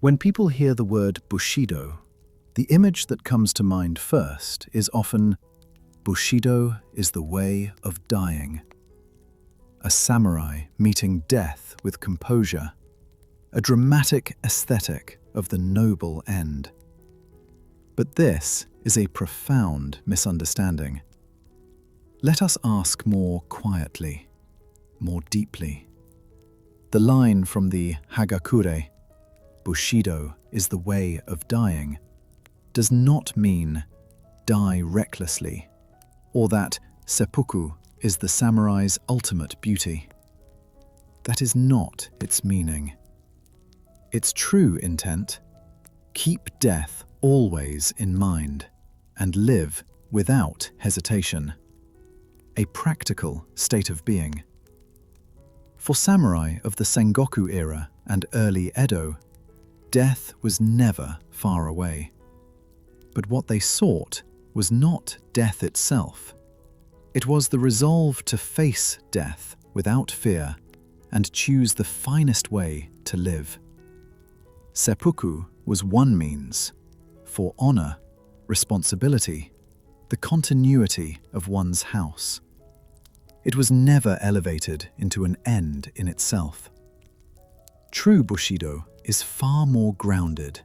When people hear the word Bushido, the image that comes to mind first is often Bushido is the way of dying. A samurai meeting death with composure, a dramatic aesthetic of the noble end. But this is a profound misunderstanding. Let us ask more quietly, more deeply. The line from the Hagakure, Bushido is the way of dying, does not mean die recklessly, or that Seppuku is the samurai's ultimate beauty. That is not its meaning. Its true intent: keep death always in mind and live without hesitation. A practical state of being. For samurai of the Sengoku era and early Edo, death was never far away. But what they sought was not death itself. It was the resolve to face death without fear and choose the finest way to live. Seppuku was one means for honor, responsibility, the continuity of one's house. It was never elevated into an end in itself. True Bushido is far more grounded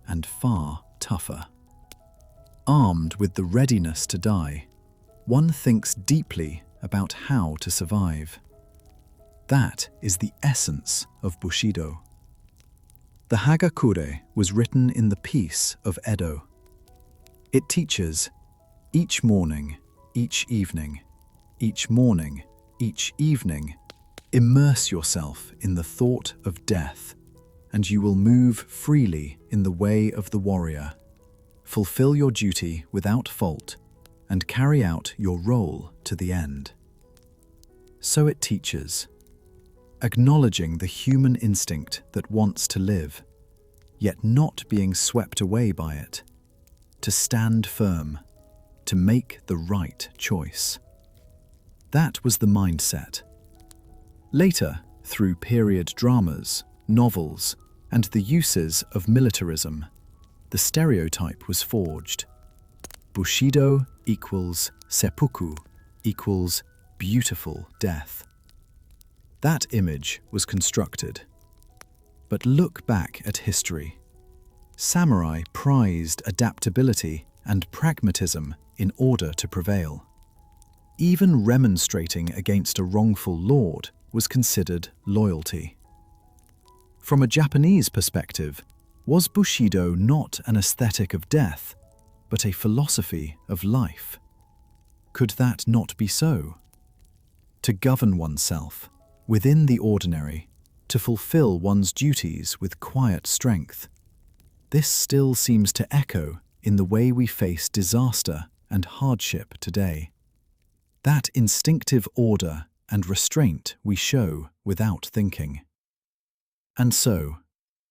and far tougher. Armed with the readiness to die, one thinks deeply about how to survive. That is the essence of Bushido. The Hagakure was written in the peace of Edo. It teaches, each morning, each evening, each morning, each evening, immerse yourself in the thought of death, and you will move freely in the way of the warrior. Fulfill your duty without fault, and carry out your role to the end. So it teaches, acknowledging the human instinct that wants to live, yet not being swept away by it, to stand firm, to make the right choice. That was the mindset. Later, through period dramas, novels, and the uses of militarism, the stereotype was forged. Bushido equals seppuku equals beautiful death. That image was constructed. But look back at history. Samurai prized adaptability and pragmatism in order to prevail. Even remonstrating against a wrongful lord was considered loyalty. From a Japanese perspective, was Bushido not an aesthetic of death, but a philosophy of life? Could that not be so? To govern oneself, within the ordinary, to fulfill one's duties with quiet strength. This still seems to echo in the way we face disaster and hardship today. That instinctive order and restraint we show without thinking. And so,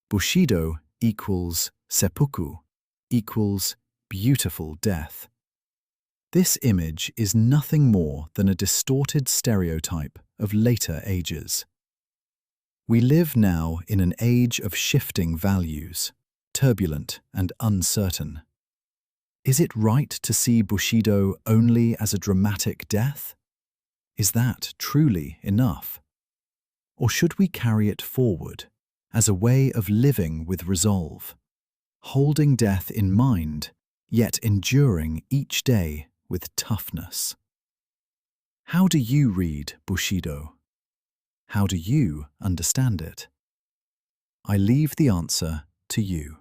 Bushido equals seppuku equals beautiful death. This image is nothing more than a distorted stereotype of later ages. We live now in an age of shifting values, turbulent and uncertain. Is it right to see Bushido only as a dramatic death? Is that truly enough? Or should we carry it forward as a way of living with resolve, holding death in mind, yet enduring each day with toughness? How do you read Bushido? How do you understand it? I leave the answer to you.